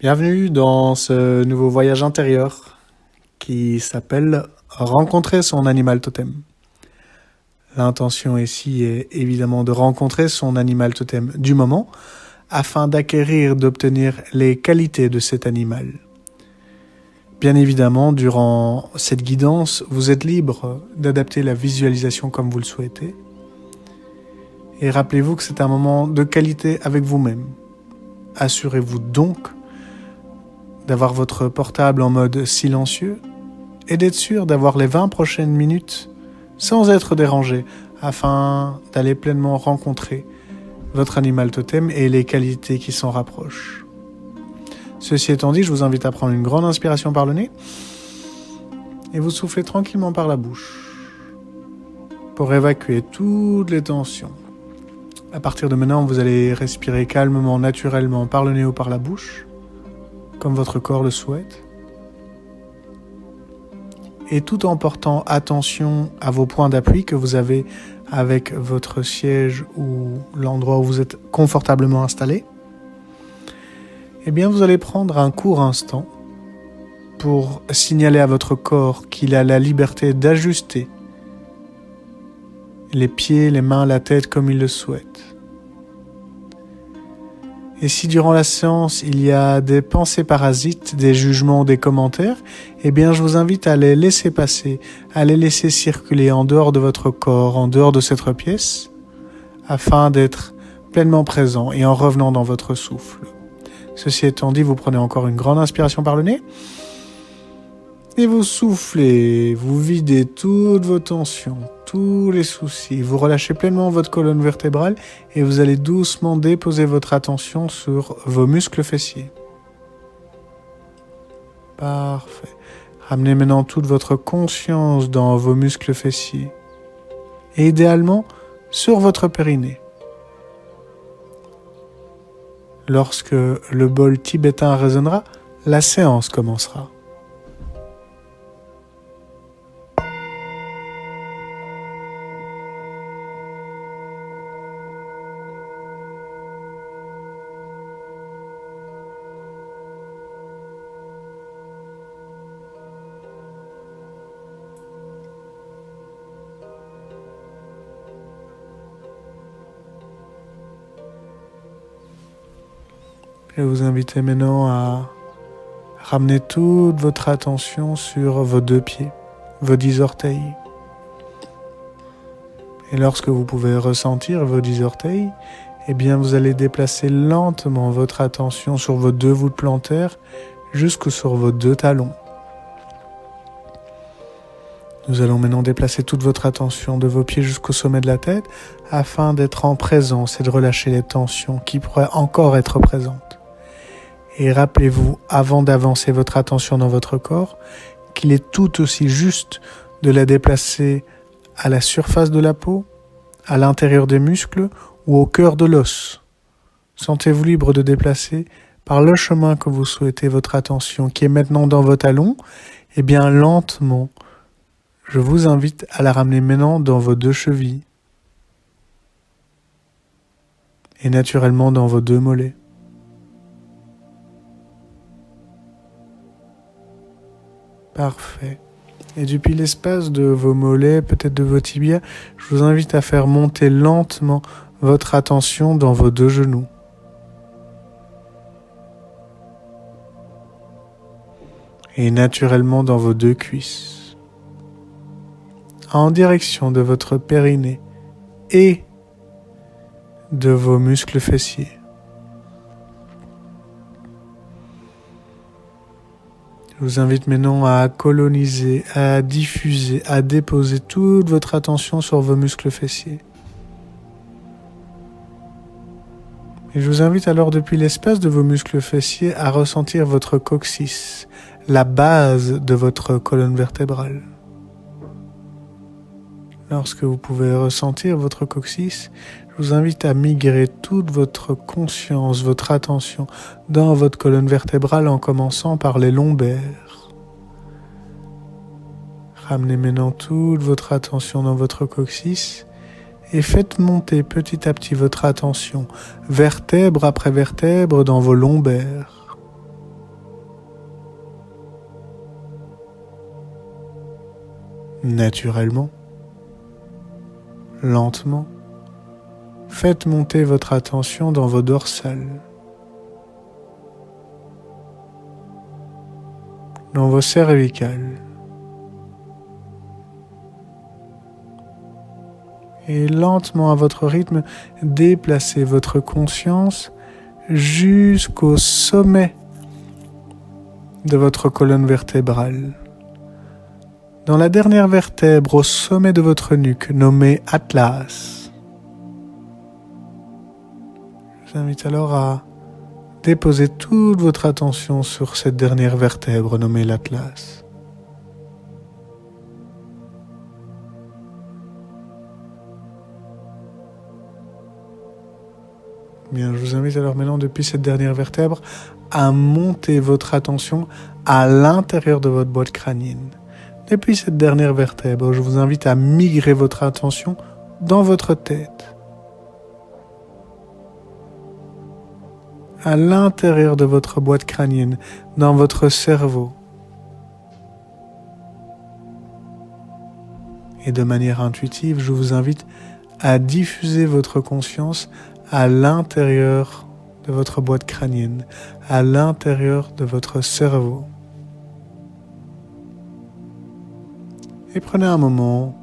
Bienvenue dans ce nouveau voyage intérieur qui s'appelle Rencontrer son animal totem. L'intention ici est évidemment de rencontrer son animal totem du moment afin d'acquérir, d'obtenir les qualités de cet animal. Bien évidemment, durant cette guidance, vous êtes libre d'adapter la visualisation comme vous le souhaitez. Et rappelez-vous que c'est un moment de qualité avec vous-même. Assurez-vous donc d'avoir votre portable en mode silencieux et d'être sûr d'avoir les 20 prochaines minutes sans être dérangé afin d'aller pleinement rencontrer votre animal totem et les qualités qui s'en rapprochent. Ceci étant dit, je vous invite à prendre une grande inspiration par le nez et vous soufflez tranquillement par la bouche pour évacuer toutes les tensions. À partir de maintenant, vous allez respirer calmement, naturellement par le nez ou par la bouche, comme votre corps le souhaite, et tout en portant attention à vos points d'appui que vous avez avec votre siège ou l'endroit où vous êtes confortablement installé. Eh bien, vous allez prendre un court instant pour signaler à votre corps qu'il a la liberté d'ajuster les pieds, les mains, la tête comme il le souhaite. Et si durant la séance, il y a des pensées parasites, des jugements, des commentaires, eh bien je vous invite à les laisser passer, à les laisser circuler en dehors de votre corps, en dehors de cette pièce, afin d'être pleinement présent et en revenant dans votre souffle. Ceci étant dit, vous prenez encore une grande inspiration par le nez, et vous soufflez, vous videz toutes vos tensions, tous les soucis. Vous relâchez pleinement votre colonne vertébrale et vous allez doucement déposer votre attention sur vos muscles fessiers. Parfait. Ramenez maintenant toute votre conscience dans vos muscles fessiers. Et idéalement, sur votre périnée. Lorsque le bol tibétain résonnera, la séance commencera. Je vais vous inviter maintenant à ramener toute votre attention sur vos 2 pieds, vos 10 orteils. Et lorsque vous pouvez ressentir vos 10 orteils, eh bien vous allez déplacer lentement votre attention sur vos 2 voûtes plantaires jusque sur vos 2 talons. Nous allons maintenant déplacer toute votre attention de vos pieds jusqu'au sommet de la tête afin d'être en présence et de relâcher les tensions qui pourraient encore être présentes. Et rappelez-vous, avant d'avancer votre attention dans votre corps, qu'il est tout aussi juste de la déplacer à la surface de la peau, à l'intérieur des muscles ou au cœur de l'os. Sentez-vous libre de déplacer par le chemin que vous souhaitez votre attention, qui est maintenant dans vos talons. Et bien lentement, je vous invite à la ramener maintenant dans vos 2 chevilles et naturellement dans vos 2 mollets. Parfait. Et depuis l'espace de vos mollets, peut-être de vos tibias, je vous invite à faire monter lentement votre attention dans vos 2 genoux. Et naturellement dans vos 2 cuisses. En direction de votre périnée et de vos muscles fessiers. Je vous invite maintenant à coloniser, à diffuser, à déposer toute votre attention sur vos muscles fessiers. Et je vous invite alors depuis l'espace de vos muscles fessiers à ressentir votre coccyx, la base de votre colonne vertébrale. Lorsque vous pouvez ressentir votre coccyx, je vous invite à migrer toute votre conscience, votre attention dans votre colonne vertébrale en commençant par les lombaires. Ramenez maintenant toute votre attention dans votre coccyx et faites monter petit à petit votre attention, vertèbre après vertèbre dans vos lombaires. naturellement, lentement, faites monter votre attention dans vos dorsales, dans vos cervicales, et lentement à votre rythme, déplacez votre conscience jusqu'au sommet de votre colonne vertébrale. Dans la dernière vertèbre au sommet de votre nuque, nommée Atlas. Je vous invite alors à déposer toute votre attention sur cette dernière vertèbre nommée l'Atlas. Bien, je vous invite alors maintenant, depuis cette dernière vertèbre, à monter votre attention à l'intérieur de votre boîte crânienne. Depuis cette dernière vertèbre, je vous invite à migrer votre attention dans votre tête, à l'intérieur de votre boîte crânienne, dans votre cerveau. Et de manière intuitive, je vous invite à diffuser votre conscience à l'intérieur de votre boîte crânienne, à l'intérieur de votre cerveau. Et prenez un moment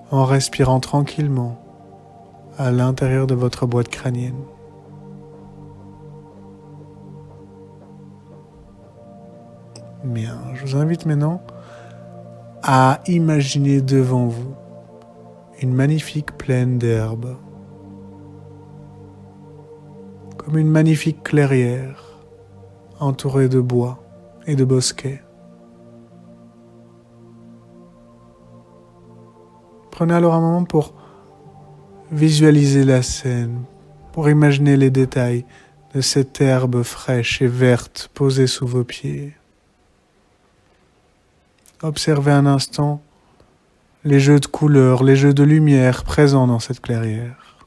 en respirant tranquillement à l'intérieur de votre boîte crânienne. Bien, je vous invite maintenant à imaginer devant vous une magnifique plaine d'herbe, comme une magnifique clairière entourée de bois et de bosquets. Prenez alors un moment pour visualiser la scène, pour imaginer les détails de cette herbe fraîche et verte posée sous vos pieds. Observez un instant les jeux de couleurs, les jeux de lumière présents dans cette clairière.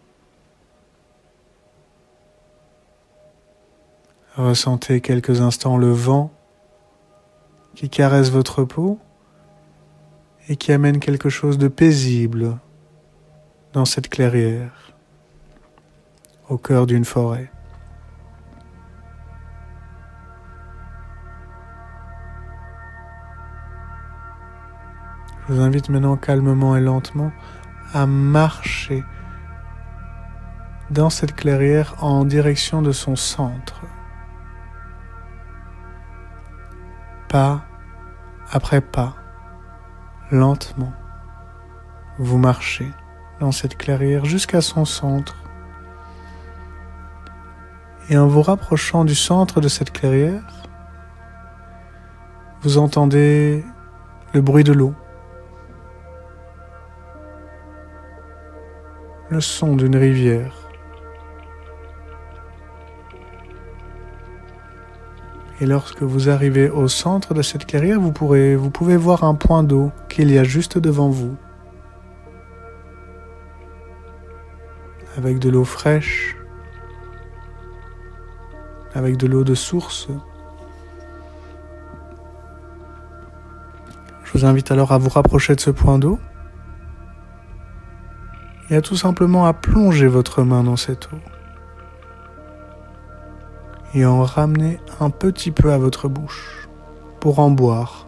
Ressentez quelques instants le vent qui caresse votre peau et qui amène quelque chose de paisible dans cette clairière, au cœur d'une forêt. Je vous invite maintenant calmement et lentement à marcher dans cette clairière en direction de son centre. Pas après pas, lentement, vous marchez dans cette clairière jusqu'à son centre. Et en vous rapprochant du centre de cette clairière, vous entendez le bruit de l'eau, le son d'une rivière. Et lorsque vous arrivez au centre de cette clairière, vous pouvez voir un point d'eau qu'il y a juste devant vous, avec de l'eau fraîche, avec de l'eau de source. Je vous invite alors à vous rapprocher de ce point d'eau et à tout simplement à plonger votre main dans cette eau et en ramener un petit peu à votre bouche pour en boire,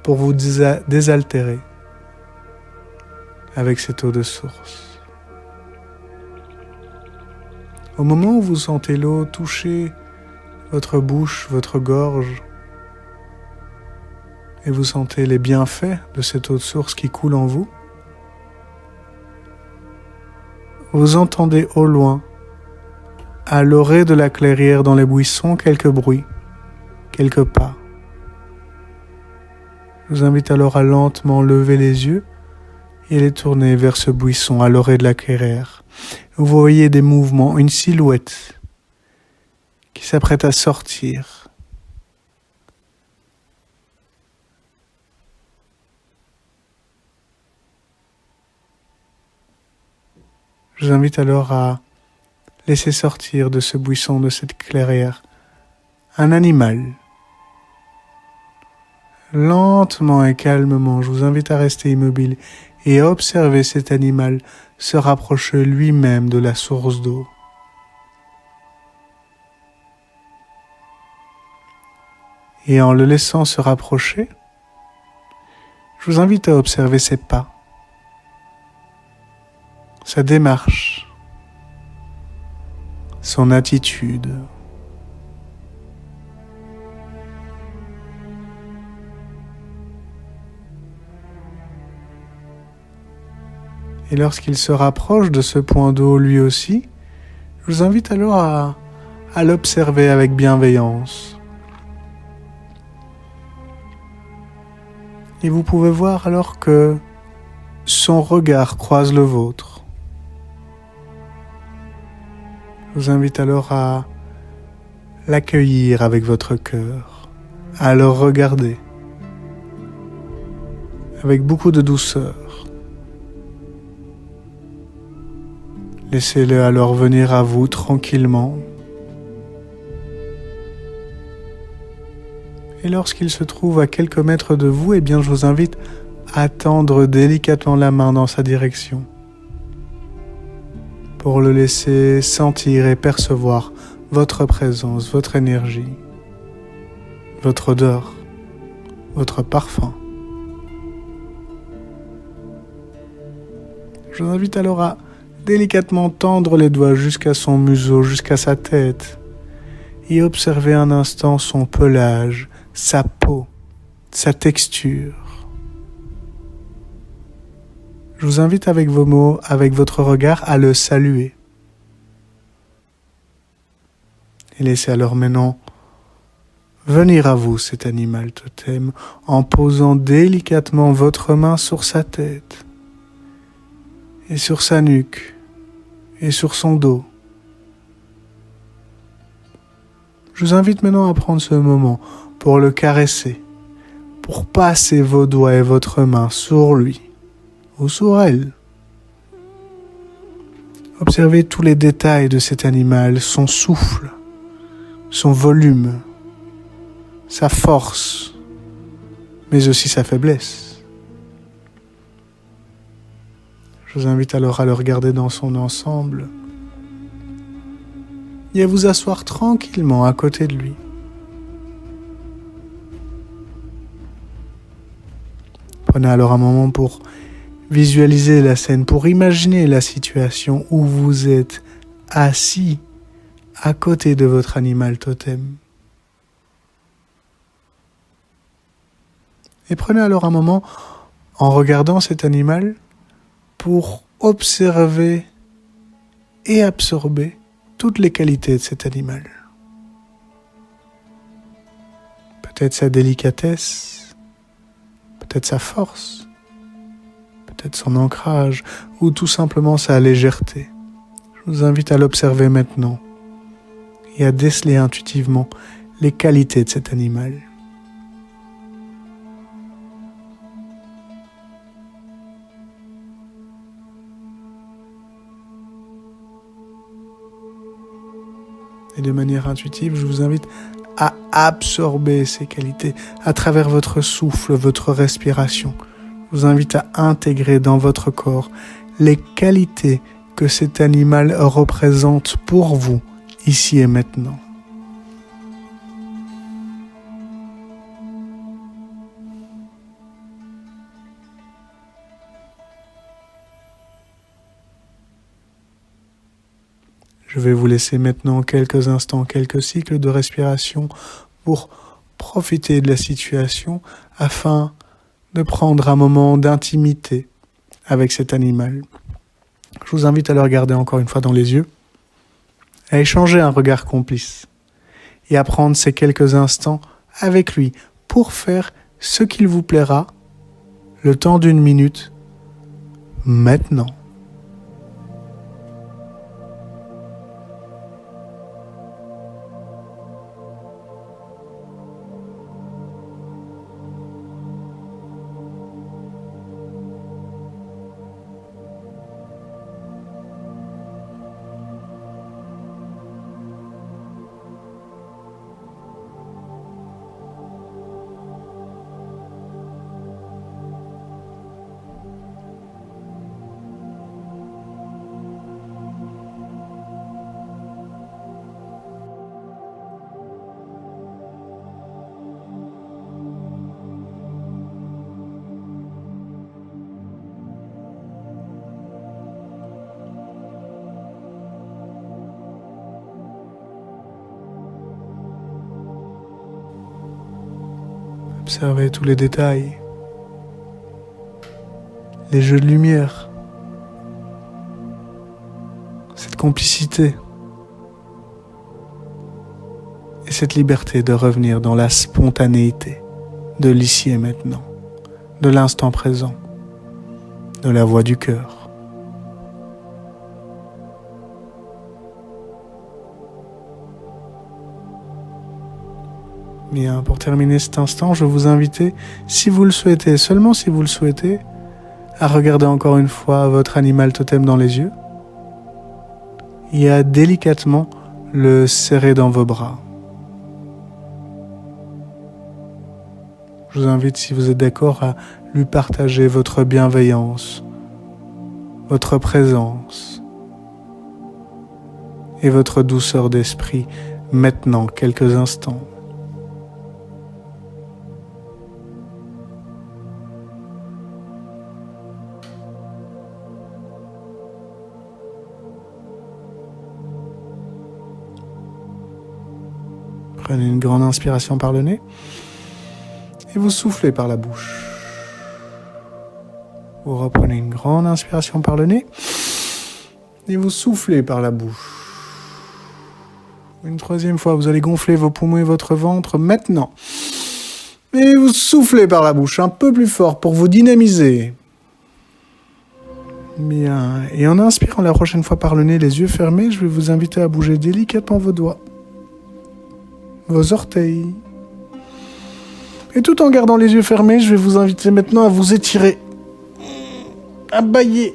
pour vous désaltérer avec cette eau de source. Au moment où vous sentez l'eau toucher votre bouche, votre gorge, et vous sentez les bienfaits de cette eau de source qui coule en vous, vous entendez au loin, à l'orée de la clairière dans les buissons, quelques bruits, quelques pas. Je vous invite alors à lentement lever les yeux et les tourner vers ce buisson à l'orée de la clairière. Vous voyez des mouvements, une silhouette qui s'apprête à sortir. Je vous invite alors à laisser sortir de ce buisson, de cette clairière, un animal Lentement et calmement, je vous invite à rester immobile et à observer cet animal se rapprocher lui-même de la source d'eau. Et en le laissant se rapprocher, je vous invite à observer ses pas, sa démarche, son attitude. Et lorsqu'il se rapproche de ce point d'eau lui aussi, je vous invite alors à l'observer avec bienveillance. Et vous pouvez voir alors que son regard croise le vôtre. Je vous invite alors à l'accueillir avec votre cœur, à le regarder avec beaucoup de douceur. Laissez-le alors venir à vous tranquillement. Et lorsqu'il se trouve à quelques mètres de vous, eh bien, je vous invite à tendre délicatement la main dans sa direction pour le laisser sentir et percevoir votre présence, votre énergie, votre odeur, votre parfum. Je vous invite alors à délicatement tendre les doigts jusqu'à son museau, jusqu'à sa tête, et observer un instant son pelage, sa peau, sa texture. Je vous invite avec vos mots, avec votre regard, à le saluer. Et laissez alors maintenant venir à vous cet animal totem en posant délicatement votre main sur sa tête et sur sa nuque et sur son dos. Je vous invite maintenant à prendre ce moment pour le caresser, pour passer vos doigts et votre main sur lui ou sur elle. Observez tous les détails de cet animal, son souffle, son volume, sa force, mais aussi sa faiblesse. Je vous invite alors à le regarder dans son ensemble et à vous asseoir tranquillement à côté de lui. Prenez alors un moment pour visualiser la scène, pour imaginer la situation où vous êtes assis à côté de votre animal totem. Et prenez alors un moment en regardant cet animal pour observer et absorber toutes les qualités de cet animal. Peut-être sa délicatesse, peut-être sa force, peut-être son ancrage ou tout simplement sa légèreté. Je vous invite à l'observer maintenant et à déceler intuitivement les qualités de cet animal. Et de manière intuitive, je vous invite à absorber ces qualités à travers votre souffle, votre respiration. Je vous invite à intégrer dans votre corps les qualités que cet animal représente pour vous, ici et maintenant. Je vais vous laisser maintenant quelques instants, quelques cycles de respiration pour profiter de la situation afin de prendre un moment d'intimité avec cet animal. Je vous invite à le regarder encore une fois dans les yeux, à échanger un regard complice et à prendre ces quelques instants avec lui pour faire ce qu'il vous plaira, le temps d'1 minute, maintenant. Observez tous les détails, les jeux de lumière, cette complicité et cette liberté de revenir dans la spontanéité de l'ici et maintenant, de l'instant présent, de la voix du cœur. Bien, pour terminer cet instant, je vous invite, si vous le souhaitez, seulement si vous le souhaitez, à regarder encore une fois votre animal totem dans les yeux et à délicatement le serrer dans vos bras. Je vous invite, si vous êtes d'accord, à lui partager votre bienveillance, votre présence et votre douceur d'esprit maintenant, quelques instants. Prenez une grande inspiration par le nez et vous soufflez par la bouche. Vous reprenez une grande inspiration par le nez et vous soufflez par la bouche. Une troisième fois, vous allez gonfler vos poumons et votre ventre maintenant. Et vous soufflez par la bouche un peu plus fort pour vous dynamiser. Bien. Et en inspirant la prochaine fois par le nez, les yeux fermés, je vais vous inviter à bouger délicatement vos doigts, vos orteils. Et tout en gardant les yeux fermés, je vais vous inviter maintenant à vous étirer, à bâiller,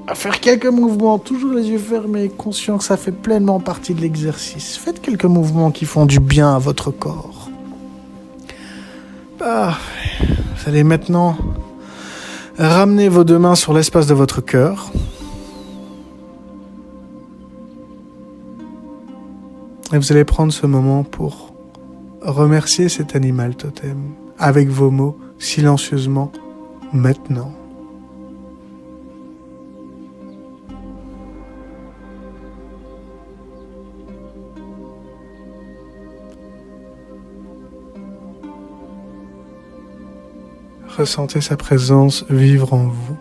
à faire quelques mouvements, toujours les yeux fermés, conscient que ça fait pleinement partie de l'exercice. Faites quelques mouvements qui font du bien à votre corps. Vous allez maintenant ramener vos deux mains sur l'espace de votre cœur. Et vous allez prendre ce moment pour remercier cet animal totem avec vos mots silencieusement maintenant. Ressentez sa présence vivre en vous.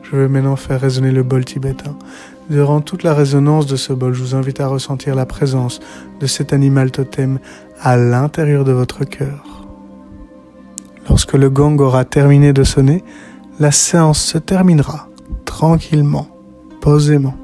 Je vais maintenant faire résonner le bol tibétain. Durant toute la résonance de ce bol, je vous invite à ressentir la présence de cet animal totem à l'intérieur de votre cœur. Lorsque le gong aura terminé de sonner, la séance se terminera tranquillement, posément.